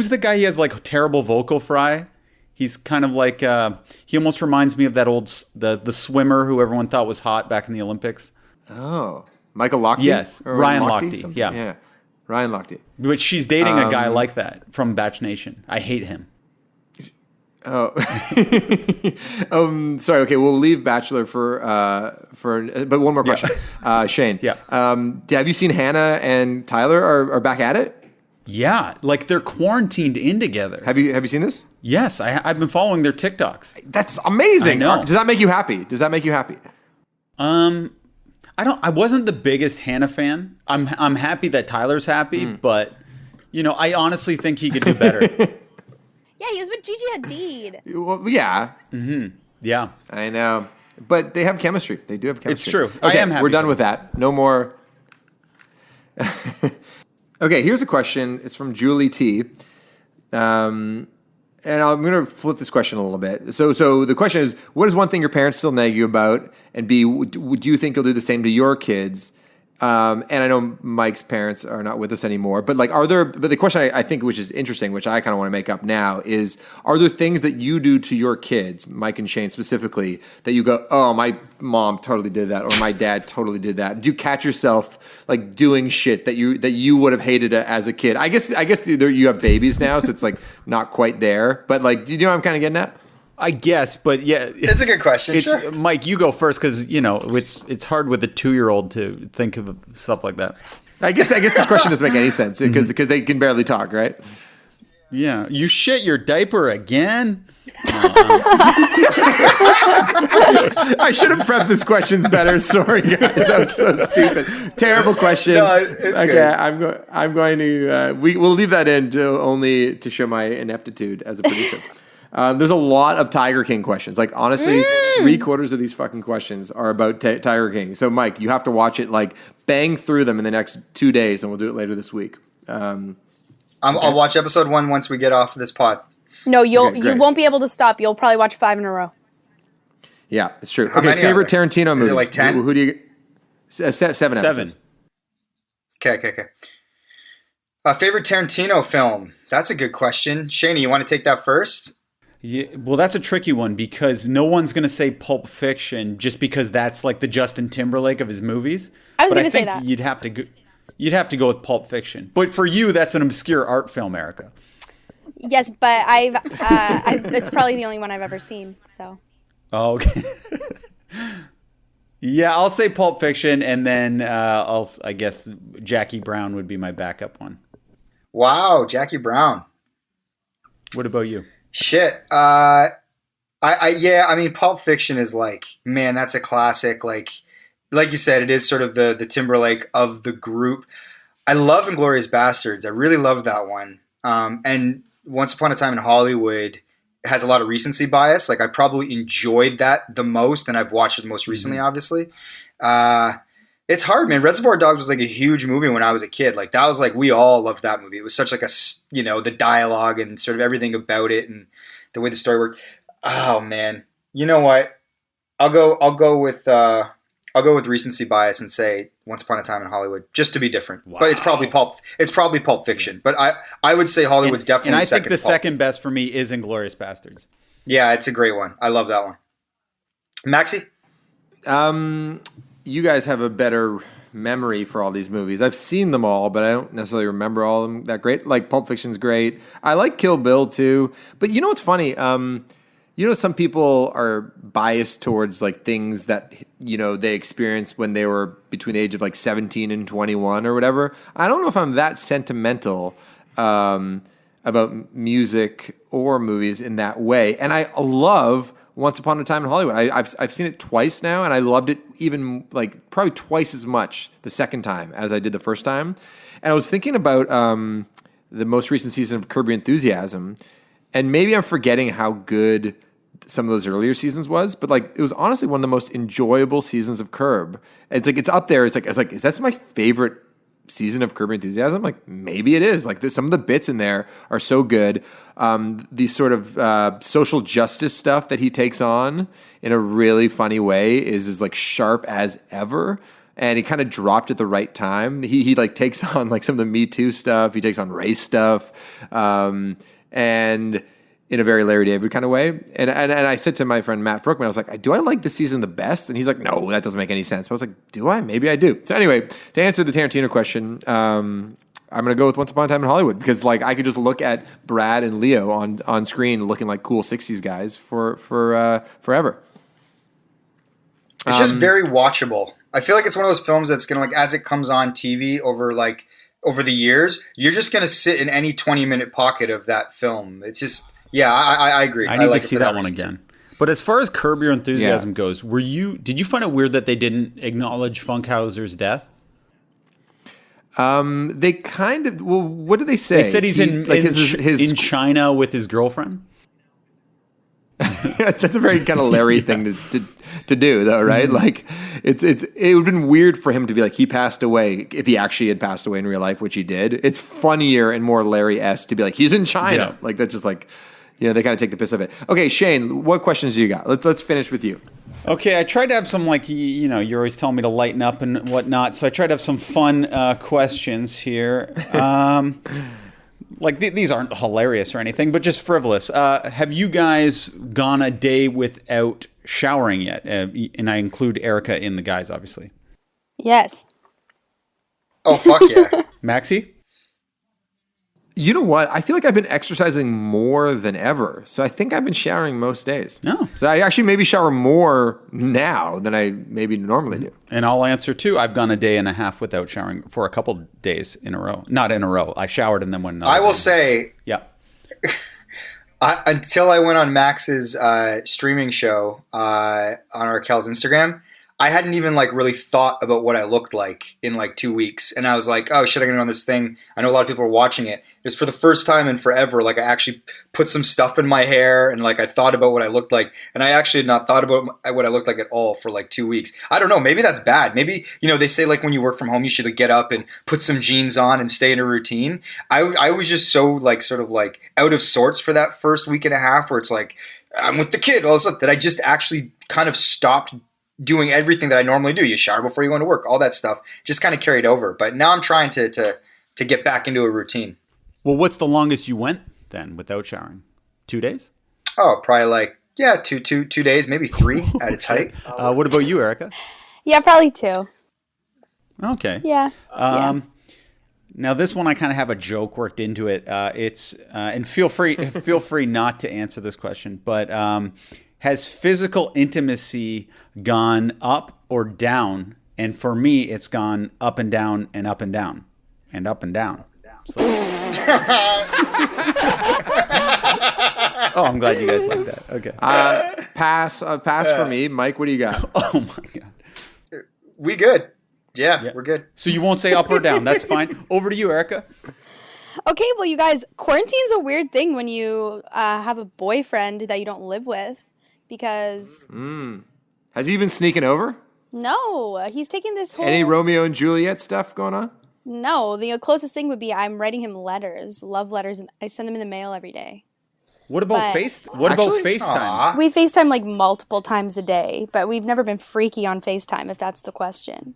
the guy? He has like terrible vocal fry. He's kind of like he almost reminds me of that old the swimmer who everyone thought was hot back in the Olympics. Oh, Michael Lochte? Yes, Or Ryan Lochte. Yeah, Ryan Lochte. But she's dating a guy like that from Batch Nation. I hate him. Oh, sorry. Okay, we'll leave Bachelor but one more question. Shane. Yeah. Have you seen Hannah and Tyler are back at it? Yeah, like they're quarantined in together. Have you seen this? Yes, I've been following their TikToks. That's amazing. I know. Does that make you happy? I wasn't the biggest Hannah fan. I'm happy that Tyler's happy, but I honestly think he could do better. Yeah, he was with Gigi Hadid. Well, yeah. Mm-hmm. Yeah. I know. But they have chemistry. They do have chemistry. It's true. Okay, I am happy. We're done with that. No more. Okay, here's a question. It's from Julie T. And I'm going to flip this question a little bit. So the question is, what is one thing your parents still nag you about? And B, do you think you'll do the same to your kids? And I know Mike's parents are not with us anymore, but like, but the question I think, which is interesting, which I kind of want to make up now is, are there things that you do to your kids, Mike and Shane specifically, that you go, oh, my mom totally did that, or my dad totally did that? Do you catch yourself like doing shit that you would have hated as a kid? I guess you have babies now, so it's like not quite there, but like, do you know what I'm kind of getting at? I guess, but yeah, it's a good question. Sure. Mike, you go first because it's hard with a 2-year-old to think of stuff like that. I guess this question doesn't make any sense because they can barely talk, right? Yeah, you shit your diaper again. I should have prepped these questions better. Sorry, guys, that was so stupid. Terrible question. No, it's okay, good. I'm going to. We'll leave that in only to show my ineptitude as a producer. There's a lot of Tiger King questions. Like, honestly, 3/4 of these fucking questions are about Tiger King. So, Mike, you have to watch it, like, bang through them in the next 2 days, and we'll do it later this week. I'll watch episode 1 once we get off this pod. No, you won't be able to stop. You'll probably watch 5 in a row. Yeah, it's true. How many favorite Tarantino movie? Is it like 10? Who do you... 7 episodes. Okay. Favorite Tarantino film? That's a good question. Shani, you want to take that first? Yeah, well, that's a tricky one because no one's going to say Pulp Fiction just because that's like the Justin Timberlake of his movies. I was going to say that. You'd have to go with Pulp Fiction. But for you, that's an obscure art film, Erica. Yes, but it's probably the only one I've ever seen. So. Oh, okay. Yeah, I'll say Pulp Fiction, and then I guess Jackie Brown would be my backup one. Wow, Jackie Brown. What about you? Shit. I mean, Pulp Fiction is like, man, that's a classic. Like you said, it is sort of the Timberlake of the group. I love Inglourious Bastards. I really love that one. And Once Upon a Time in Hollywood has a lot of recency bias. Like, I probably enjoyed that the most, and I've watched it most recently, obviously. It's hard, man. Reservoir Dogs was like a huge movie when I was a kid. Like, that was like, we all loved that movie. It was such like the dialogue and sort of everything about it and the way the story worked. Oh man, you know what? I'll go with recency bias and say Once Upon a Time in Hollywood, just to be different. Wow. But it's probably Pulp Fiction. But I would say Hollywood's definitely second. And I think the second best for me is Inglourious Bastards. Yeah, it's a great one. I love that one. Maxie? You guys have a better memory for all these movies. I've seen them all, but I don't necessarily remember all of them that great. Like, Pulp Fiction's great. I like Kill Bill too. But you know what's funny? Some people are biased towards like things that, they experienced when they were between the age of like 17 and 21 or whatever. I don't know if I'm that sentimental about music or movies in that way. And I love Once Upon a Time in Hollywood. I've seen it twice now, and I loved it even like probably twice as much the second time as I did the first time. And I was thinking about the most recent season of Curb Your Enthusiasm, and maybe I'm forgetting how good some of those earlier seasons was, but like it was honestly one of the most enjoyable seasons of Curb. It's like it's up there. It's like is that my favorite season of Curb Your Enthusiasm? Like, maybe it is. Like, some of the bits in there are so good. These sort of social justice stuff that he takes on in a really funny way is like sharp as ever. And he kind of dropped at the right time. He like takes on like some of the Me Too stuff. He takes on race stuff. And in a very Larry David kind of way. And I said to my friend Matt Brookman, I was like, do I like this season the best? And he's like, no, that doesn't make any sense. But I was like, do I? Maybe I do. So anyway, to answer the Tarantino question, I'm going to go with Once Upon a Time in Hollywood because like I could just look at Brad and Leo on screen looking like cool 60s guys for forever. It's just very watchable. I feel like it's one of those films that's going to, like, as it comes on TV over the years, you're just going to sit in any 20-minute pocket of that film. It's just, yeah, I agree. I need to see that one again. But as far as Curb Your Enthusiasm goes, did you find it weird that they didn't acknowledge Funkhauser's death? They kind of, well, what did they say? They said he's in China with his girlfriend. That's a very kind of Larry thing to do, though, right? Like, it would have been weird for him to be like, he passed away, if he actually had passed away in real life, which he did. It's funnier and more Larry-esque to be like, he's in China. Yeah. Like, that's just like, they kind of take the piss of it. Okay, Shane, what questions do you got? Let's finish with you. Okay, I tried to have some, like, you're always telling me to lighten up and whatnot, so I tried to have some fun questions here. These aren't hilarious or anything, but just frivolous. Have you guys gone a day without showering yet? And I include Erica in the guys, obviously. Yes. Oh, fuck yeah. Maxie? You know what? I feel like I've been exercising more than ever. So I think I've been showering most days. Oh. So I actually maybe shower more now than I maybe normally do. And I'll answer too. I've gone a day and a half without showering for a couple days in a row. Not in a row. I showered and then went another I will day. say, Yeah. until I went on Max's streaming show on Arkells Instagram, I hadn't even like really thought about what I looked like in like 2 weeks. And I was like, oh shit, I'm gonna go on this thing. I know a lot of people are watching it. It was for the first time in forever. Like I actually put some stuff in my hair and like I thought about what I looked like. And I actually had not thought about what I looked like at all for like 2 weeks. I don't know. Maybe that's bad. Maybe, they say like when you work from home, you should like, get up and put some jeans on and stay in a routine. I was just so like sort of like out of sorts for that first week and a half where it's like, I'm with the kid, all this stuff that I just actually kind of stopped doing everything that I normally do. You shower before you go into work, all that stuff just kind of carried over. But now I'm trying to get back into a routine. Well, what's the longest you went then without showering? 2 days? Oh, probably like, yeah, two days, maybe 3 at its height. What about you, Erica? Yeah, probably 2. Okay. Yeah. Now this one I kind of have a joke worked into it. It's and feel free not to answer this question, but has physical intimacy gone up or down? And for me, it's gone up and down and up and down and up and down. Oh, I'm glad you guys like that. Okay. Pass for me. Mike, what do you got? Oh my God. We good. Yeah, we're good. So you won't say up or down. That's fine. Over to you, Erica. Okay, well, you guys, quarantine's a weird thing when you have a boyfriend that you don't live with because... Has he been sneaking over? No, he's taking this whole... Any Romeo and Juliet stuff going on? No, the closest thing would be I'm writing him letters, love letters, and I send them in the mail every day. What about FaceTime? Aw. We FaceTime like multiple times a day, but we've never been freaky on FaceTime, if that's the question.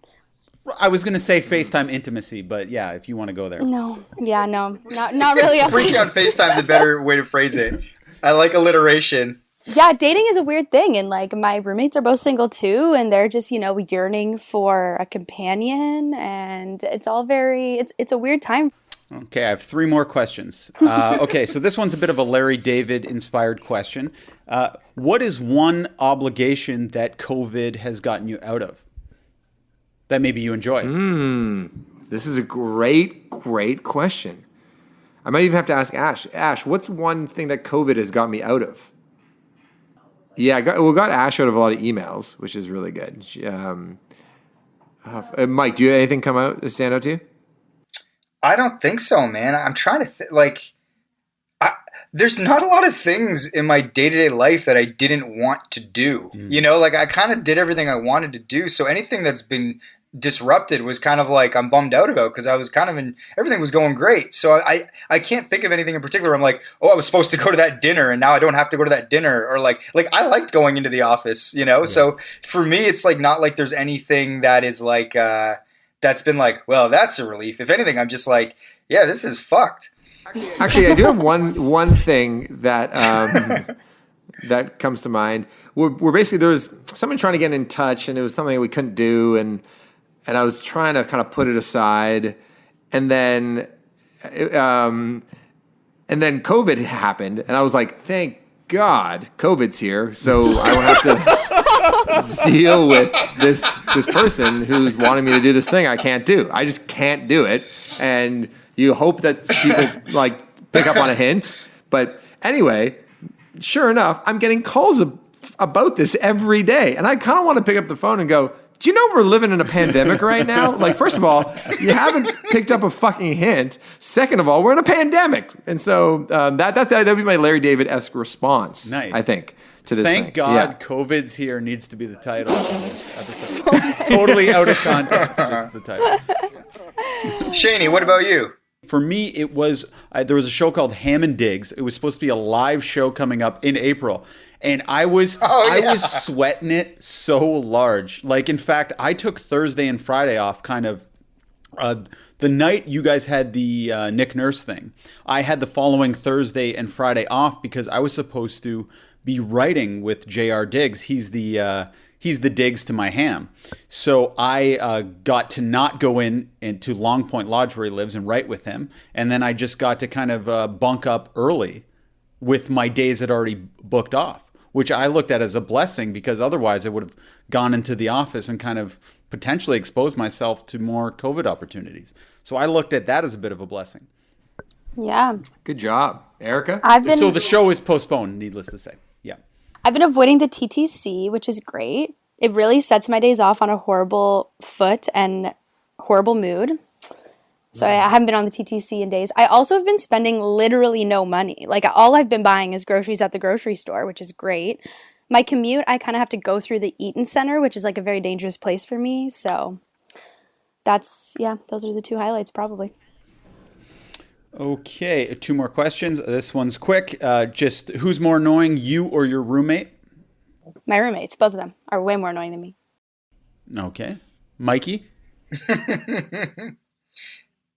I was going to say FaceTime intimacy, but yeah, if you want to go there. No. Yeah, no. Not really. Freaky on FaceTime's a better way to phrase it. I like alliteration. Yeah, dating is a weird thing, and like my roommates are both single too, and they're just, yearning for a companion, and it's all it's a weird time. Okay, I have 3 more questions. Okay, so this one's a bit of a Larry David inspired question. What is one obligation that COVID has gotten you out of that maybe you enjoy? This is a great question. I might even have to ask Ash. Ash, what's one thing that COVID has got me out of? Yeah, got Ash out of a lot of emails, which is really good. Mike, do you have anything stand out to you? I don't think so, man. I'm trying to there's not a lot of things in my day-to-day life that I didn't want to do. I kind of did everything I wanted to do. So anything that's been disrupted was kind of like I'm bummed out about because I was kind of everything was going great. So I can't think of anything in particular. I'm like, oh, I was supposed to go to that dinner and now I don't have to go to that dinner. Or like I liked going into the office, Yeah. So for me, it's like not like there's anything that is like that's been like, well, that's a relief. If anything, I'm just like, yeah, this is fucked. Actually, I do have one thing that that comes to mind. We're basically there was someone trying to get in touch, and it was something we couldn't do, and I was trying to kind of put it aside, and then COVID happened, and I was like, thank God COVID's here, so I won't have to deal with this person who's wanting me to do this thing I can't do. I just can't do it, and you hope that people like pick up on a hint. But anyway, sure enough, I'm getting calls about this every day. And I kind of want to pick up the phone and go, do you know we're living in a pandemic right now? Like, first of all, you haven't picked up a fucking hint. Second of all, we're in a pandemic. And so that'd be my Larry David-esque response, nice. I think, to this Thank thing. God Yeah. COVID's here needs to be the title of this episode. Totally out of context, just the title. Shaney, what about you? For me, it was there was a show called Ham and Diggs. It was supposed to be a live show coming up in April, And I was Oh, I yeah. was sweating it so large. Like, in fact, I took Thursday and Friday off kind of the night you guys had the Nick Nurse thing. I had the following Thursday and Friday off because I was supposed to be writing with J.R. Diggs. He's the Diggs to my Ham. So I got to not go into Long Point Lodge where he lives and write with him. And then I just got to kind of bunk up early with my days that already booked off, which I looked at as a blessing because otherwise I would have gone into the office and kind of potentially exposed myself to more COVID opportunities. So I looked at that as a bit of a blessing. Yeah. Good job, Erica. So the show is postponed, needless to say. Yeah. I've been avoiding the TTC, which is great. It really sets my days off on a horrible foot and horrible mood. So I haven't been on the TTC in days. I also have been spending literally no money. Like, all I've been buying is groceries at the grocery store, which is great. My commute, I kind of have to go through the Eaton Center, which is like a very dangerous place for me. So those are the two highlights probably. Okay, 2 more questions. This one's quick. Just who's more annoying, you or your roommate? My roommates, both of them, are way more annoying than me. Okay. Mikey?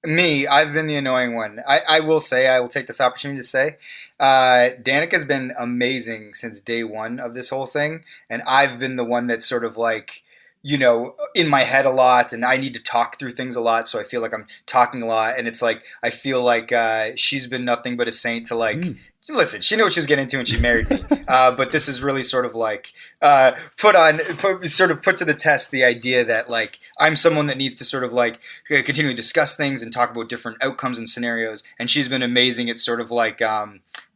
Me, I've been the annoying one. I will say, I will take this opportunity to say, Danica's been amazing since day one of this whole thing, and I've been the one that's sort of like, in my head a lot, and I need to talk through things a lot, so I feel like I'm talking a lot, and it's like, I feel like she's been nothing but a saint to like, listen, she knew what she was getting into and she married me. But this is really sort of like put to the test the idea that like I'm someone that needs to sort of like continually discuss things and talk about different outcomes and scenarios. And she's been amazing at sort of like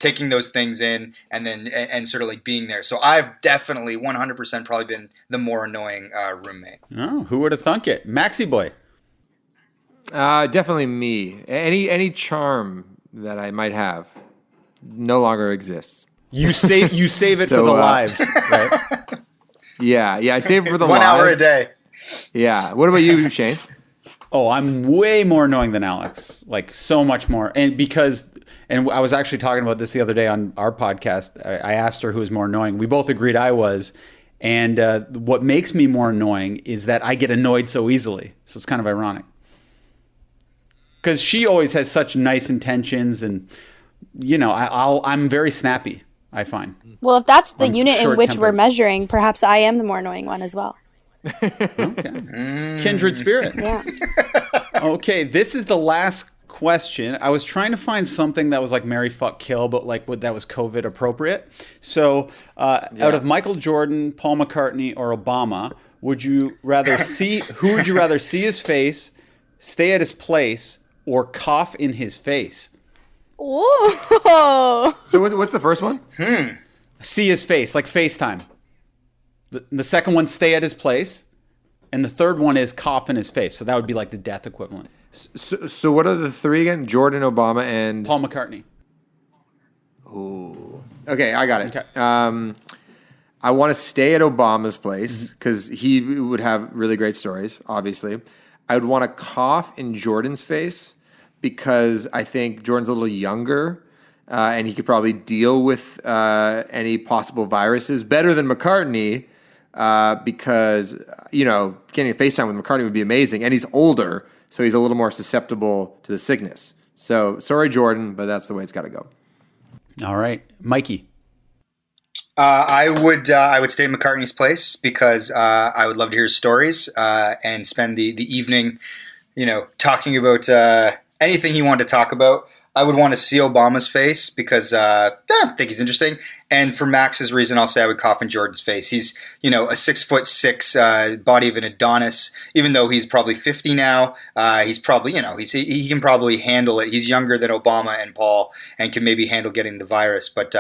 taking those things in and then and sort of like being there. So I've definitely 100% probably been the more annoying roommate. Oh, who would have thunk it? Maxi Boy. Definitely me. Any charm that I might have no longer exists. You save it for the lives, right? Yeah, I save it for the 1 hour a day. Yeah. What about you, Shane? Oh, I'm way more annoying than Alex. Like, so much more. And I was actually talking about this the other day on our podcast. I asked her who was more annoying. We both agreed I was. And what makes me more annoying is that I get annoyed so easily. So it's kind of ironic. Because she always has such nice intentions and I'm very snappy, I find. Well, if that's the unit in which short-tempered. we're measuring, perhaps I am the more annoying one as well. Okay. Kindred spirit. Yeah. Okay, this is the last question. I was trying to find something that was like marry, fuck, kill, but like that was COVID appropriate. So out of Michael Jordan, Paul McCartney, or Obama, who would you rather see his face, stay at his place, or cough in his face? Whoa. So what's the first one? See his face, like FaceTime. The second one, stay at his place. And the third one is cough in his face. So that would be like the death equivalent. So what are the three again? Jordan, Obama, and Paul McCartney. Ooh. Okay, I got it. Okay. I want to stay at Obama's place because he would have really great stories, obviously. I would want to cough in Jordan's face because I think Jordan's a little younger and he could probably deal with any possible viruses better than McCartney because, getting a FaceTime with McCartney would be amazing. And he's older, so he's a little more susceptible to the sickness. So, sorry, Jordan, but that's the way it's got to go. All right. Mikey. I would stay at McCartney's place because I would love to hear his stories and spend the evening, talking about anything he wanted to talk about. I would want to see Obama's face because I think he's interesting. And for Max's reason, I'll say I would cough in Jordan's face. He's, a 6'6" body of an Adonis. Even though he's probably 50 now, he's probably, he can probably handle it. He's younger than Obama and Paul and can maybe handle getting the virus. But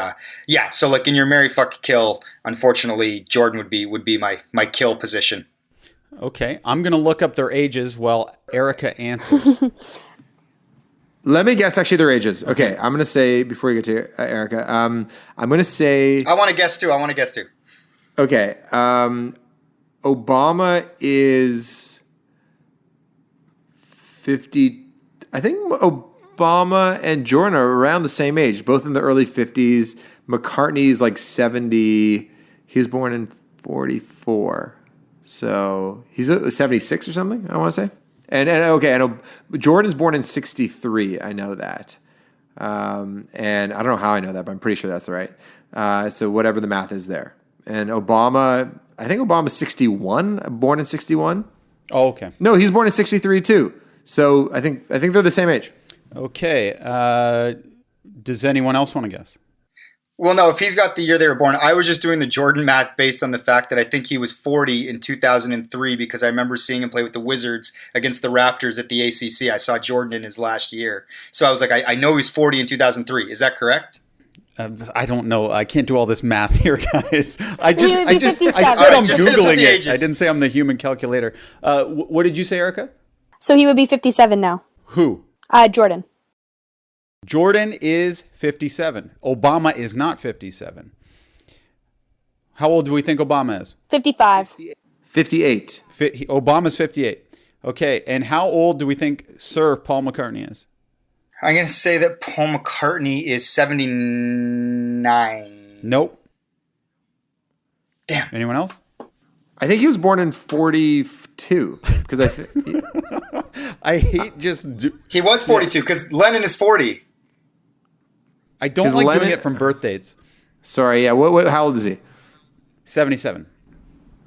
so like in your marry, fuck, kill, unfortunately, Jordan would be my kill position. Okay, I'm gonna look up their ages while Erica answers. Let me guess actually their ages. Okay, I'm going to say, before you get to Erica, I'm going to say... I want to guess too. Okay. Obama is 50... I think Obama and Jordan are around the same age, both in the early 50s, McCartney's like 70. He was born in 44. So he's 76 or something, I want to say. And okay, I know Jordan's born in 63. I know that. And I don't know how I know that, but I'm pretty sure that's right. So whatever the math is there. And Obama, I think Obama's 61, born in 61. Oh, okay. No, he's born in 63 too. So I think they're the same age. Okay. Does anyone else want to guess? Well, no, if he's got the year they were born, I was just doing the Jordan math based on the fact that I think he was 40 in 2003 because I remember seeing him play with the Wizards against the Raptors at the ACC. I saw Jordan in his last year. So I was like, I know he's 40 in 2003. Is that correct? I don't know. I can't do all this math here, guys. I he said would be I'm 57. Googling it. Ages. I didn't say I'm the human calculator. What did you say, Erica? So he would be 57 now. Who? Jordan. Jordan is 57. Obama is not 57. How old do we think Obama is? 55. 58. Obama's 58. Okay, and how old do we think Sir Paul McCartney is? I'm going to say that Paul McCartney is 79. Nope. Damn. Anyone else? I think he was born in 42 because I hate just... He was 42 because Lennon is 40. I don't Is like Lennon- doing it from birth dates. Sorry, yeah. What? How old is he? 77.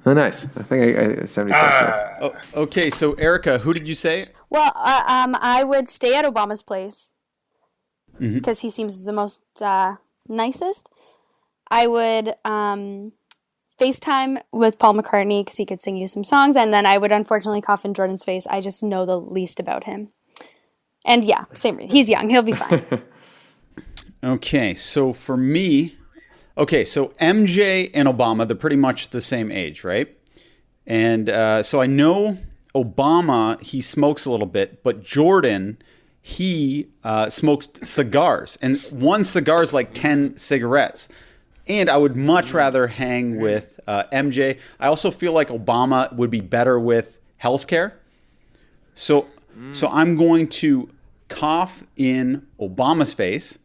Oh, nice. I think I 76. Yeah. Oh, okay, so Erica, who did you say? Well, I would stay at Obama's place because he seems the most nicest. I would FaceTime with Paul McCartney because he could sing you some songs, and then I would unfortunately cough in Jordan's face. I just know the least about him. And yeah, same. He's young. He'll be fine. Okay, so for me, so MJ and Obama, they're pretty much the same age, right? And so I know Obama, he smokes a little bit, but Jordan, he smokes cigars. And one cigar is like 10 cigarettes. And I would much rather hang with MJ. I also feel like Obama would be better with healthcare. So I'm going to cough in Obama's face.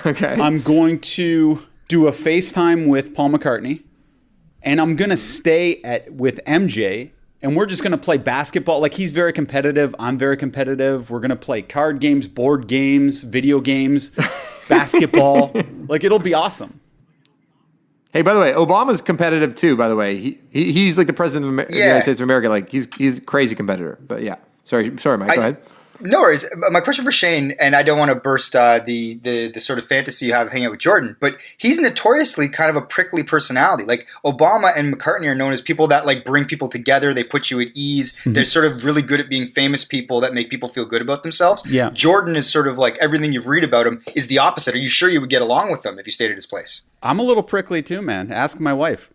Okay. I'm going to do a FaceTime with Paul McCartney, and I'm going to stay with MJ, and we're just going to play basketball. Like, he's very competitive. I'm very competitive. We're going to play card games, board games, video games, basketball. Like, it'll be awesome. Hey, by the way, Obama's competitive too. By the way, he's like the president of the United States of America. Like he's a crazy competitor. But yeah, sorry, Mike. Go ahead. No worries. My question for Shane, and I don't want to burst the sort of fantasy you have of hanging out with Jordan, but he's notoriously kind of a prickly personality. Like Obama and McCartney are known as people that like bring people together. They put you at ease. Mm-hmm. They're sort of really good at being famous people that make people feel good about themselves. Yeah. Jordan is sort of like everything you've read about him is the opposite. Are you sure you would get along with him if you stayed at his place? I'm a little prickly too, man. Ask my wife.